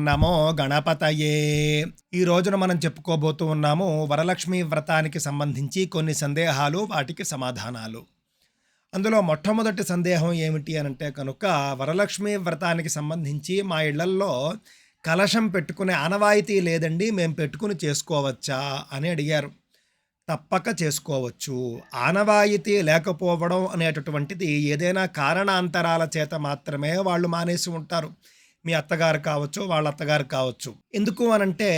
నమో గణపతయే. ఈ రోజున మనం చెప్పుకోబోతూ ఉన్నాము వరలక్ష్మి వ్రతానికి సంబంధించి కొన్ని సందేహాలు, వాటికి సమాధానాలు. అందులో మొట్టమొదటి సందేహం ఏమిటి అనంటే కనుక, వరలక్ష్మి వ్రతానికి సంబంధించి మా ఇళ్లల్లో కలశం పెట్టుకునే ఆనవాయితీ లేదండి, మేము పెట్టుకుని చేసుకోవచ్చా అని అడిగారు. తప్పక చేసుకోవచ్చు. ఆనవాయితీ లేకపోవడం అనేటటువంటిది ఏదైనా కారణాంతరాల చేత మాత్రమే వాళ్ళు మానేసి ఉంటారు. మీ అత్తగారు కావచ్చు, వాళ్ళ అత్తగారు కావచ్చు. ఎందుకు అనంటే,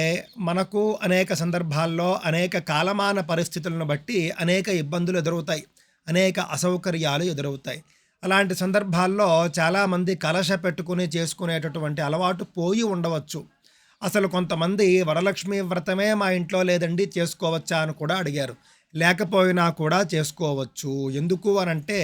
మనకు అనేక సందర్భాల్లో అనేక కాలమాన పరిస్థితులను బట్టి అనేక ఇబ్బందులు ఎదురవుతాయి. అనేక అసౌకర్యాలు ఎదురవుతాయి. అలాంటి సందర్భాల్లో చాలామంది కలశ పెట్టుకుని చేసుకునేటటువంటి అలవాటు పోయి ఉండవచ్చు. అసలు కొంతమంది వరలక్ష్మి వ్రతమే మా ఇంట్లో లేదండి, చేసుకోవచ్చా అని కూడా అడిగారు. లేకపోయినా కూడా చేసుకోవచ్చు. ఎందుకు అనంటే,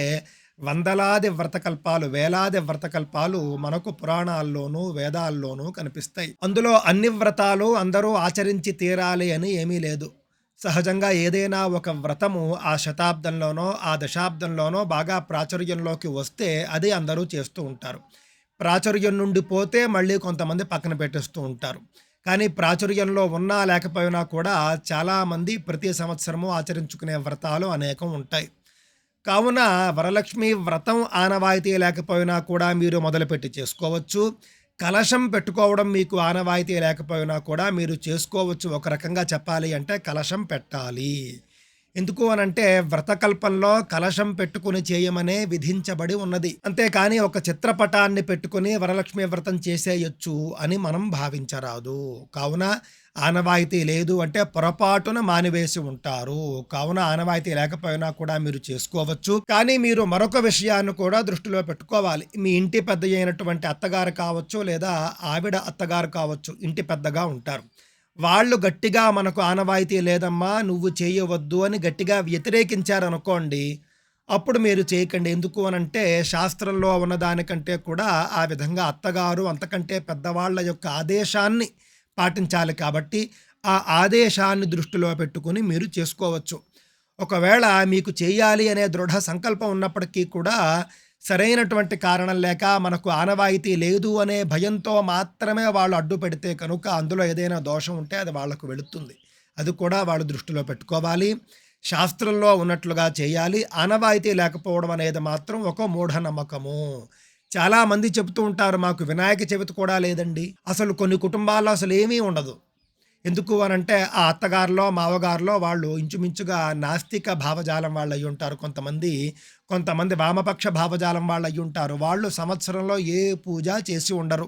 వందలాది వ్రతకల్పాలు, వేలాది వ్రతకల్పాలు మనకు పురాణాల్లోనూ వేదాల్లోనూ కనిపిస్తాయి. అందులో అన్ని వ్రతాలు అందరూ ఆచరించి తీరాలి అని ఏమీ లేదు. సహజంగా ఏదైనా ఒక వ్రతము ఆ శతాబ్దంలోనో ఆ దశాబ్దంలోనో బాగా ప్రాచుర్యంలోకి వస్తే అది అందరూ చేస్తూ ఉంటారు. ప్రాచుర్యం నుండి పోతే మళ్ళీ కొంతమంది పక్కన పెట్టేస్తూ ఉంటారు. కానీ ప్రాచుర్యంలో ఉన్నా లేకపోయినా కూడా చాలామంది ప్రతి సంవత్సరము ఆచరించుకునే వ్రతాలు అనేకం ఉంటాయి. కావున వరలక్ష్మి వ్రతం ఆనవాయితీ లేకపోయినా కూడా మీరు మొదలుపెట్టి చేసుకోవచ్చు. కలశం పెట్టుకోవడం మీకు ఆనవాయితీ లేకపోయినా కూడా మీరు చేసుకోవచ్చు. ఒక రకంగా చెప్పాలి అంటే కలశం పెట్టాలి. ఎందుకు అనంటే, వ్రతకల్పంలో కలశం పెట్టుకుని చేయమనే విధించబడి ఉన్నది. అంతేకాని ఒక చిత్రపటాన్ని పెట్టుకుని వరలక్ష్మి వ్రతం చేసేయొచ్చు అని మనం భావించరాదు. కావున ఆనవాయితీ లేదు అంటే పొరపాటున మానివేసి ఉంటారు. కావున ఆనవాయితీ లేకపోయినా కూడా మీరు చేసుకోవచ్చు. కానీ మీరు మరొక విషయాన్ని కూడా దృష్టిలో పెట్టుకోవాలి. మీ ఇంటి పెద్ద అయినటువంటి అత్తగారు కావచ్చు, లేదా ఆవిడ అత్తగారు కావచ్చు, ఇంటి పెద్దగా ఉంటారు. వాళ్ళు గట్టిగా మనకు ఆనవాయితీ లేదమ్మా, నువ్వు చేయవద్దు అని గట్టిగా వ్యతిరేకించారనుకోండి, అప్పుడు మీరు చేయకండి. ఎందుకు అనంటే, శాస్త్రంలో ఉన్నదానికంటే కూడా ఆ విధంగా అత్తగారు అంతకంటే పెద్దవాళ్ళ యొక్క ఆదేశాన్ని పాటించాలి కాబట్టి, ఆ ఆదేశాన్ని దృష్టిలో పెట్టుకుని మీరు చేసుకోవచ్చు. ఒకవేళ మీకు చేయాలి అనే దృఢ సంకల్పం ఉన్నప్పటికీ కూడా సరైనటువంటి కారణం లేక మనకు ఆనవాయితీ లేదు అనే భయంతో మాత్రమే వాళ్ళు అడ్డు పెడితే కనుక అందులో ఏదైనా దోషం ఉంటే అది వాళ్లకు వెళుతుంది. అది కూడా వాళ్ళు దృష్టిలో పెట్టుకోవాలి. శాస్త్రంలో ఉన్నట్లుగా చేయాలి. ఆనవాయితీ లేకపోవడం అనేది మాత్రం ఒక మూఢనమ్మకము. చాలామంది చెబుతూ ఉంటారు, మాకు వినాయక చవితి కూడా లేదండి. అసలు కొన్ని కుటుంబాల్లో అసలు ఏమీ ఉండదు. ఎందుకు అనంటే, ఆ అత్తగారిలో మావగారిలో వాళ్ళు ఇంచుమించుగా నాస్తిక భావజాలం వాళ్ళు అయ్యి ఉంటారు. కొంతమంది వామపక్ష భావజాలం వాళ్ళు అయ్యి ఉంటారు. వాళ్ళు సంవత్సరంలో ఏ పూజ చేసి ఉండరు.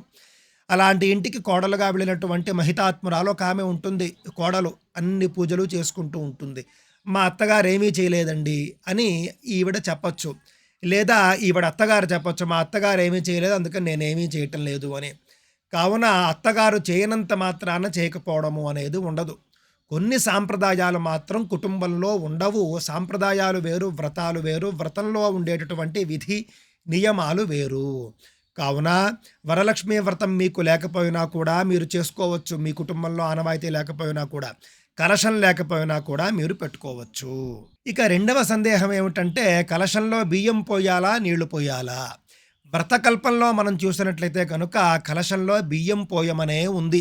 అలాంటి ఇంటికి కోడలుగా వెళ్ళినటువంటి మహితాత్మురాలు ఒక ఆమె ఉంటుంది. కోడలు అన్ని పూజలు చేసుకుంటూ ఉంటుంది. మా అత్తగారు ఏమీ చేయలేదండి అని ఈవిడ చెప్పచ్చు. లేదా ఈవిడ అత్తగారు చెప్పచ్చు, మా అత్తగారు ఏమీ చేయలేదు అందుకని నేనేమీ చేయటం లేదు అని. కావున అత్తగారు చేయనంత మాత్రాన చేయకపోవడము అనేది ఉండదు. కొన్ని సాంప్రదాయాలు మాత్రం కుటుంబంలో ఉండవు. సాంప్రదాయాలు వేరు, వ్రతాలు వేరు. వ్రతంలో ఉండేటటువంటి విధి నియమాలు వేరు. కావున వరలక్ష్మి వ్రతం మీకు లేకపోయినా కూడా మీరు చేసుకోవచ్చు. మీ కుటుంబంలో ఆనవాయితీ లేకపోయినా కూడా, కలశం లేకపోయినా కూడా మీరు పెట్టుకోవచ్చు. ఇక రెండవ సందేహం ఏమిటంటే, కలశంలో బియ్యం పోయాలా, నీళ్లు పోయాలా? వ్రతకల్పంలో మనం చూసినట్లయితే కనుక కలశంలో బియ్యం పోయమనే ఉంది.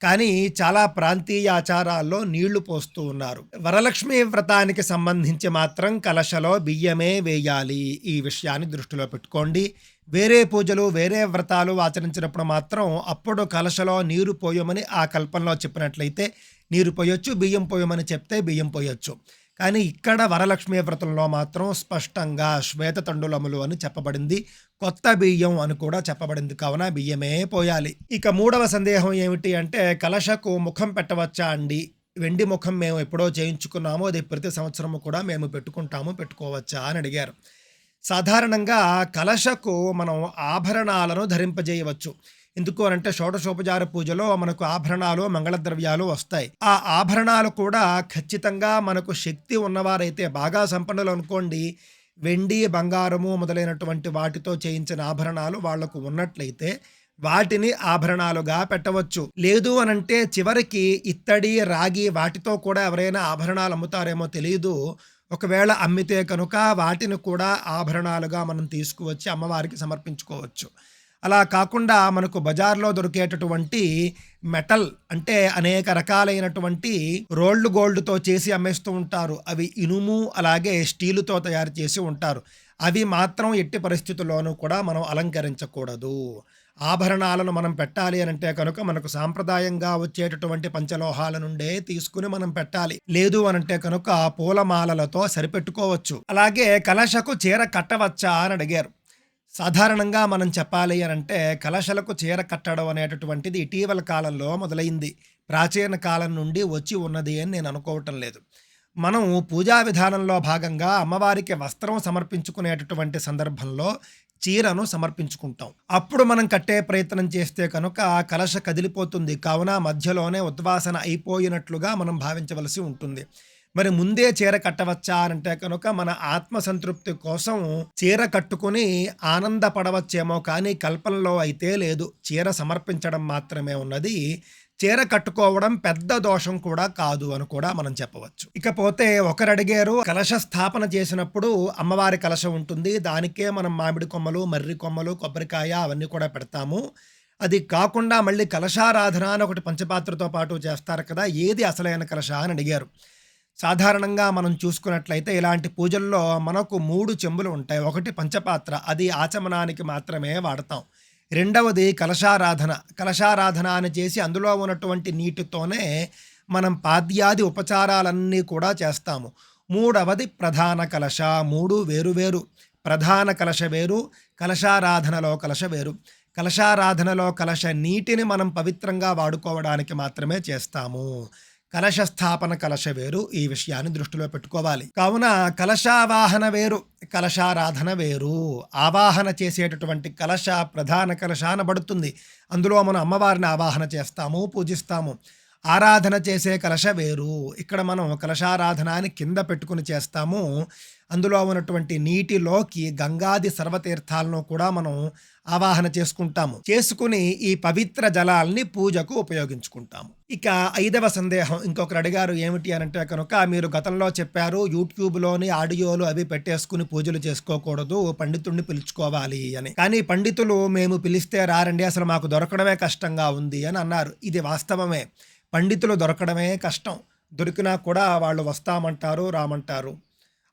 కానీ చాలా ప్రాంతీయ ఆచారాల్లో నీళ్లు పోస్తూ ఉన్నారు. వరలక్ష్మి వ్రతానికి సంబంధించి మాత్రం కలశలో బియ్యమే వేయాలి. ఈ విషయాన్ని దృష్టిలో పెట్టుకోండి. వేరే పూజలు, వేరే వ్రతాలు ఆచరించినప్పుడు మాత్రం అప్పుడు కలశలో నీరు పోయమని ఆ కల్పంలో చెప్పినట్లయితే నీరు పోయొచ్చు, బియ్యం పోయమని చెప్తే బియ్యం పోయొచ్చు. కానీ ఇక్కడ వరలక్ష్మి వ్రతంలో మాత్రం స్పష్టంగా శ్వేత తండులములు అని చెప్పబడింది, కొత్త బియ్యం అని కూడా చెప్పబడింది. కావున బియ్యమే పోయాలి. ఇక మూడవ సందేహం ఏమిటి అంటే, కలశకు ముఖం పెట్టవచ్చా అండి? వెండి ముఖం మేము ఎప్పుడో చేయించుకున్నాము, అది ప్రతి సంవత్సరము కూడా మేము పెట్టుకుంటాము, పెట్టుకోవచ్చా అని అడిగారు. సాధారణంగా కలశకు మనం ఆభరణాలను ధరింపజేయవచ్చు. ఎందుకు అనంటే, షోడశోపచార పూజలో మనకు ఆభరణాలు, మంగళద్రవ్యాలు వస్తాయి. ఆ ఆభరణాలు కూడా ఖచ్చితంగా మనకు శక్తి ఉన్నవారైతే, బాగా సంపన్నులు అనుకోండి, వెండి, బంగారము మొదలైనటువంటి వాటితో చేయించిన ఆభరణాలు వాళ్లకు ఉన్నట్లయితే వాటిని ఆభరణాలుగా పెట్టవచ్చు. లేదు అనంటే చివరికి ఇత్తడి, రాగి వాటితో కూడా ఎవరైనా ఆభరణాలు అమ్ముతారేమో తెలియదు. ఒకవేళ అమ్మితే కనుక వాటిని కూడా ఆభరణాలుగా మనం తీసుకువచ్చి అమ్మవారికి సమర్పించుకోవచ్చు. అలా కాకుండా మనకు బజార్లో దొరికేటటువంటి మెటల్ అంటే అనేక రకాలైనటువంటి రోల్డ్ గోల్డ్తో చేసి అమ్మేస్తూ ఉంటారు. అవి ఇనుము అలాగే స్టీలుతో తయారు చేసి ఉంటారు. అవి మాత్రం ఎట్టి పరిస్థితుల్లోనూ కూడా మనం అలంకరించకూడదు. ఆభరణాలను మనం పెట్టాలి అనంటే కనుక మనకు సాంప్రదాయంగా వచ్చేటటువంటి పంచలోహాల నుండే తీసుకుని మనం పెట్టాలి. లేదు అనంటే కనుక పూలమాలలతో సరిపెట్టుకోవచ్చు. అలాగే కలశకు చీర కట్టవచ్చా అని అడిగారు. సాధారణంగా మనం చెప్పాలి అనంటే కలశలకు చీర కట్టడం అనేటటువంటిది ఇటీవల కాలంలో మొదలైంది. ప్రాచీన కాలం నుండి వచ్చి ఉన్నది అని నేను అనుకోవటం లేదు. మనం పూజా విధానంలో భాగంగా అమ్మవారికి వస్త్రం సమర్పించుకునేటటువంటి సందర్భంలో చీరను సమర్పించుకుంటాం. అప్పుడు మనం కట్టే ప్రయత్నం చేస్తే కనుక కలశ కదిలిపోతుంది. కావున మధ్యలోనే ఉద్వాసన అయిపోయినట్లుగా మనం భావించవలసి ఉంటుంది. మరి ముందే చీర కట్టవచ్చా అంటే కనుక మన ఆత్మసంతృప్తి కోసం చీర కట్టుకుని ఆనందపడవచ్చేమో కానీ కల్పనలో అయితే లేదు. చీర సమర్పించడం మాత్రమే ఉన్నది. చీర కట్టుకోవడం పెద్ద దోషం కూడా కాదు అని కూడా మనం చెప్పవచ్చు. ఇకపోతే ఒకరు అడిగారు, కలశ స్థాపన చేసినప్పుడు అమ్మవారి కలశం ఉంటుంది, దానికే మనం మామిడి కొమ్మలు, మర్రి కొమ్మలు, కొబ్బరికాయ అవన్నీ కూడా పెడతాము. అది కాకుండా మళ్ళీ కలశారాధన అని ఒకటి పంచపాత్రతో పాటు చేస్తారు కదా, ఏది అసలైన కలశ అని అడిగారు. సాధారణంగా మనం చూసుకున్నట్లయితే ఇలాంటి పూజల్లో మనకు 3 చెంబులు ఉంటాయి. ఒకటి పంచపాత్ర, అది ఆచమనానికి మాత్రమే వాడతాం. రెండవది కలశారాధన. కలశారాధన అని చేసి అందులో ఉన్నటువంటి నీటితోనే మనం పాద్యాది ఉపచారాలన్నీ కూడా చేస్తాము. మూడవది ప్రధాన కలశ. 3 వేరు. ప్రధాన కలశ వేరు, కలశారాధనలో కలశ వేరు. కలశారాధనలో కలశ నీటిని మనం పవిత్రంగా వాడుకోవడానికి మాత్రమే చేస్తాము. కలశ స్థాపన కలశ వేరు. ఈ విషయాన్ని దృష్టిలో పెట్టుకోవాలి. కావున కలశావాహన వేరు, కలశారాధన వేరు. ఆవాహన చేసేటటువంటి కలశ ప్రధాన కలశ అనబడుతుంది. అందులో మనం అమ్మవారిని ఆవాహన చేస్తాము, పూజిస్తాము. ఆరాధన చేసే కలశ వేరు. ఇక్కడ మనం కలశారాధన అని కింద పెట్టుకుని చేస్తాము. అందులో ఉన్నటువంటి నీటిలోకి గంగాది సర్వతీర్థాలను కూడా మనం ఆవాహన చేసుకుంటాము. చేసుకుని ఈ పవిత్ర జలాల్ని పూజకు ఉపయోగించుకుంటాము. ఇక 5వ సందేహం ఇంకొకరు అడిగారు, ఏమిటి అనంటే కనుక మీరు గతంలో చెప్పారు యూట్యూబ్లోని ఆడియోలు అవి పెట్టేసుకుని పూజలు చేసుకోకూడదు, పండితుడిని పిలుచుకోవాలి అని. కానీ పండితులు మేము పిలిస్తే రారండి, అసలు మాకు దొరకడమే కష్టంగా ఉంది అని అన్నారు. ఇది వాస్తవమే. పండితులు దొరకడమే కష్టం. దొరికినా కూడా వాళ్ళు వస్తామంటారు, రామంటారు.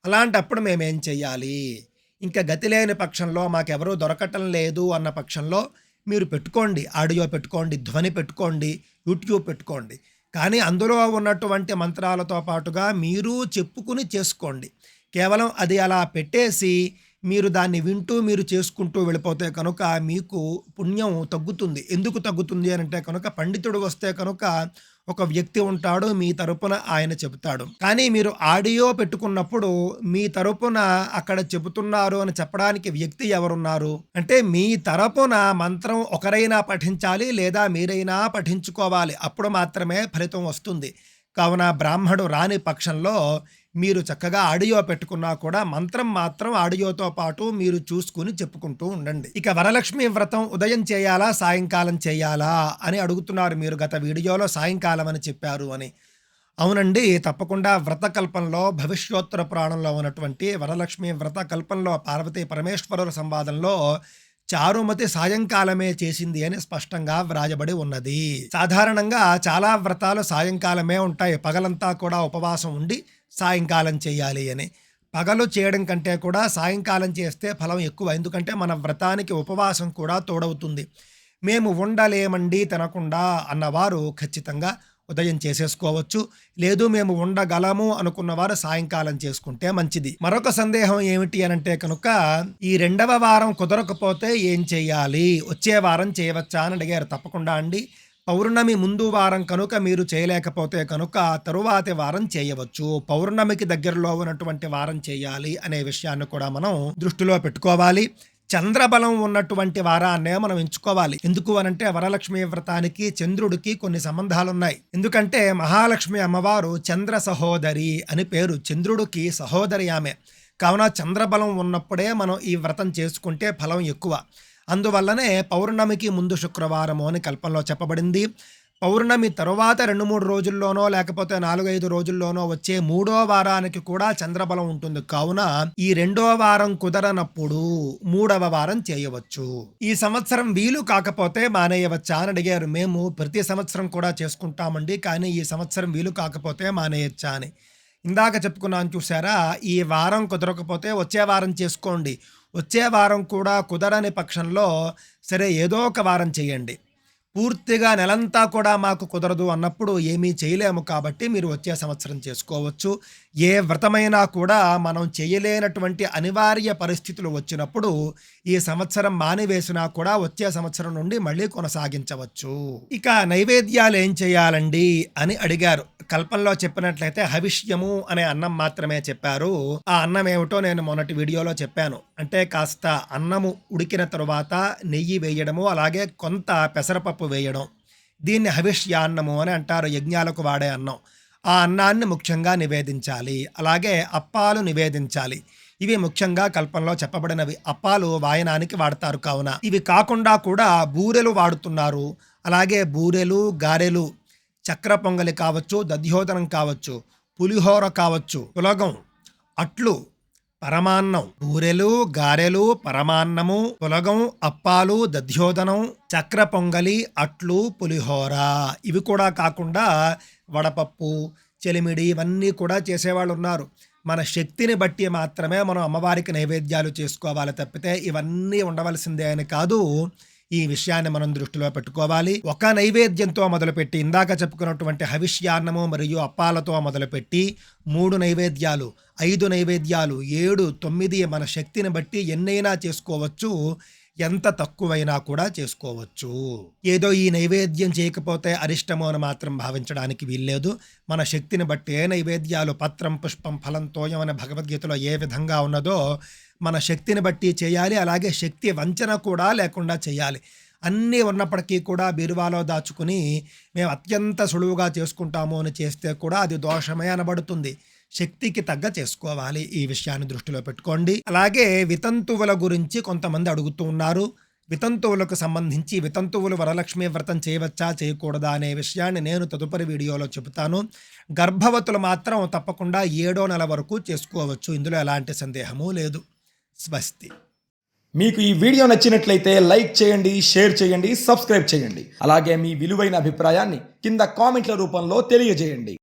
అలాంటప్పుడు మేమేం చెయ్యాలి? ఇంకా గతి లేని పక్షంలో మాకెవరూ దొరకటం లేదు అన్న పక్షంలో మీరు పెట్టుకోండి, ఆడియో పెట్టుకోండి, ధ్వని పెట్టుకోండి, యూట్యూబ్ పెట్టుకోండి. కానీ అందులో ఉన్నటువంటి మంత్రాలతో పాటుగా మీరు చెప్పుకుని చేసుకోండి. కేవలం అది అలా పెట్టేసి మీరు దాన్ని వింటూ మీరు చేసుకుంటూ వెళ్ళిపోతే కనుక మీకు పుణ్యం తగ్గుతుంది. ఎందుకు తగ్గుతుంది అని అంటే కనుక పండితుడు వస్తే కనుక ఒక వ్యక్తి ఉంటాడు, మీ తరపున ఆయన చెబుతాడు. కానీ మీరు ఆడియో పెట్టుకున్నప్పుడు మీ తరపున అక్కడ చెబుతున్నారు అని చెప్పడానికి వ్యక్తి ఎవరున్నారు అంటే మీ తరపున మంత్రం ఒకరైనా పఠించాలి లేదా మీరైనా పఠించుకోవాలి. అప్పుడు మాత్రమే ఫలితం వస్తుంది. కావున బ్రాహ్మడు రాని పక్షంలో మీరు చక్కగా ఆడియో పెట్టుకున్నా కూడా మంత్రం మాత్రం ఆడియోతో పాటు మీరు చూసుకుని చెప్పుకుంటూ ఉండండి. ఇక వరలక్ష్మి వ్రతం ఉదయం చేయాలా సాయంకాలం చేయాలా అని అడుగుతున్నారు మీరు. గత వీడియోలో సాయంకాలం అని చెప్పారు అని. అవునండి, తప్పకుండా వ్రతకల్పంలో భవిష్యోత్తర పురాణంలో ఉన్నటువంటి వరలక్ష్మి వ్రత కల్పంలో పార్వతీ పరమేశ్వరుల సంవాదంలో చారుమతి సాయంకాలమే చేసింది అని స్పష్టంగా వ్రాయబడి ఉన్నది. సాధారణంగా చాలా వ్రతాలు సాయంకాలమే ఉంటాయి. పగలంతా కూడా ఉపవాసం ఉండి సాయంకాలం చేయాలి అని. పగలు చేయడం కంటే కూడా సాయంకాలం చేస్తే ఫలం ఎక్కువ. ఎందుకంటే మన వ్రతానికి ఉపవాసం కూడా తోడవుతుంది. మేము ఉండలేమండి తినకుండా అన్నవారు ఖచ్చితంగా ఉదయం చేసేసుకోవచ్చు. లేదు మేము ఉండగలము అనుకున్నవారు సాయంకాలం చేసుకుంటే మంచిది. మరొక సందేహం ఏమిటి అనంటే కనుక ఈ 2వ వారం కుదరకపోతే ఏం చేయాలి, వచ్చే వారం చేయవచ్చా అని అడిగారు. తప్పకుండా అండి. పౌర్ణమి ముందు వారం కనుక మీరు చేయలేకపోతే కనుక తరువాతి వారం చేయవచ్చు. పౌర్ణమికి దగ్గరలో ఉన్నటువంటి వారం చేయాలి అనే విషయాన్ని కూడా మనం దృష్టిలో పెట్టుకోవాలి. చంద్రబలం ఉన్నటువంటి వారాన్నే మనం ఎంచుకోవాలి. ఎందుకు అనంటే వరలక్ష్మి వ్రతానికి చంద్రుడికి కొన్ని సంబంధాలున్నాయి. ఎందుకంటే మహాలక్ష్మి అమ్మవారు చంద్ర సహోదరి అని పేరు. చంద్రుడికి సహోదరి ఆమె. కావున చంద్రబలం ఉన్నప్పుడే మనం ఈ వ్రతం చేసుకుంటే ఫలం ఎక్కువ. అందువల్లనే పౌర్ణమికి ముందు శుక్రవారము అని కల్పంలో చెప్పబడింది. పౌర్ణమి తరువాత 2-3 రోజుల్లోనో లేకపోతే 4-5 రోజుల్లోనో వచ్చే 3వ వారానికి కూడా చంద్రబలం ఉంటుంది. కావున ఈ 2వ వారం కుదరనప్పుడు 3వ వారం చేయవచ్చు. ఈ సంవత్సరం వీలు కాకపోతే మానేయవచ్చా అని అడిగారు. మేము ప్రతి సంవత్సరం కూడా చేసుకుంటామండి, కానీ ఈ సంవత్సరం వీలు కాకపోతే మానేయచ్చా అని. ఇందాక చెప్పుకున్నాను చూసారా, ఈ వారం కుదరకపోతే వచ్చే వారం చేసుకోండి. వచ్చే వారం కూడా కుదరని పక్షంలో సరే ఏదో ఒక వారం చేయండి. పూర్తిగా నెలంతా కూడా మాకు కుదరదు అన్నప్పుడు ఏమీ చేయలేము కాబట్టి మీరు వచ్చే సంవత్సరం చేసుకోవచ్చు. ఏ వ్రతమైనా కూడా మనం చేయలేనటువంటి అనివార్య పరిస్థితులు వచ్చినప్పుడు ఈ సంవత్సరం మానివేసినా కూడా వచ్చే సంవత్సరం నుండి మళ్ళీ కొనసాగించవచ్చు. ఇక నైవేద్యాలు ఏం చేయాలండి అని అడిగారు. కల్పంలో చెప్పినట్లయితే హవిష్యము అనే అన్నం మాత్రమే చెప్పారు. ఆ అన్నం ఏమిటో నేను మొన్నటి వీడియోలో చెప్పాను. అంటే కాస్త అన్నము ఉడికిన తరువాత నెయ్యి వేయడము, అలాగే కొంత పెసరపప్పు వేయడం. దీన్ని హవిష్యాన్నము అని అంటారు, యజ్ఞాలకు వాడే అన్నం. ఆ అన్నాన్ని ముఖ్యంగా నివేదించాలి. అలాగే అప్పాలు నివేదించాలి. ఇవి ముఖ్యంగా కల్పంలో చెప్పబడినవి. అప్పాలు వాయనానికి వాడతారు కావున. ఇవి కాకుండా కూడా బూరెలు వాడుతున్నారు. అలాగే బూరెలు, గారెలు, చక్ర పొంగలి కావచ్చు, దధ్యోదనం కావచ్చు, పులిహోర కావచ్చు, పులగం, అట్లు, పరమాన్నం, బూరెలు, గారెలు, పరమాన్నము, పులగం, అప్పాలు, దధ్యోదనం, చక్ర పొంగలి, అట్లు, పులిహోర. ఇవి కూడా కాకుండా వడపప్పు, చెలిమిడి ఇవన్నీ కూడా చేసేవాళ్ళు ఉన్నారు. మన శక్తిని బట్టి మాత్రమే మనం అమ్మవారికి నైవేద్యాలు చేసుకోవాలి తప్పితే ఇవన్నీ ఉండవలసిందే అని కాదు. ఈ విషయాన్ని మనం దృష్టిలో పెట్టుకోవాలి. ఒక నైవేద్యంతో మొదలుపెట్టి ఇందాక చెప్పుకున్నటువంటి హవిష్యాన్నము మరియు అప్పాలతో మొదలుపెట్టి 3 నైవేద్యాలు, 5 నైవేద్యాలు, 7, 9 మన శక్తిని బట్టి ఎన్నైనా చేసుకోవచ్చు. ఎంత తక్కువైనా కూడా చేసుకోవచ్చు. ఏదో ఈ నైవేద్యం చేయకపోతే అరిష్టము అని మాత్రం భావించడానికి వీల్లేదు. మన శక్తిని బట్టి ఏ నైవేద్యాలు పత్రం, పుష్పం, ఫలం, తోయం అనే భగవద్గీతలో ఏ విధంగా ఉన్నదో మన శక్తిని బట్టి చేయాలి. అలాగే శక్తి వంచన కూడా లేకుండా చేయాలి. అన్నీ ఉన్నప్పటికీ కూడా బీరువాలో దాచుకుని మేము అత్యంత సులువుగా చేసుకుంటాము అని చేస్తే కూడా అది దోషమే అనబడుతుంది. శక్తికి తగ్గ చేసుకోవాలి. ఈ విషయాన్ని దృష్టిలో పెట్టుకోండి. అలాగే వితంతువుల గురించి కొంతమంది అడుగుతూ ఉన్నారు. వితంతువులకు సంబంధించి వితంతువులు వరలక్ష్మి వ్రతం చేయవచ్చా చేయకూడదా అనే విషయాన్ని నేను తదుపరి వీడియోలో చెబుతాను. గర్భవతులు మాత్రం తప్పకుండా 7వ నెల వరకు చేసుకోవచ్చు. ఇందులో ఎలాంటి సందేహము లేదు. స్వస్తి. మీకు ఈ వీడియో నచ్చినట్లయితే లైక్ చేయండి, షేర్ చేయండి, సబ్స్క్రైబ్ చేయండి. అలాగే మీ విలువైన అభిప్రాయాన్ని కింద కామెంట్ల రూపంలో తెలియజేయండి.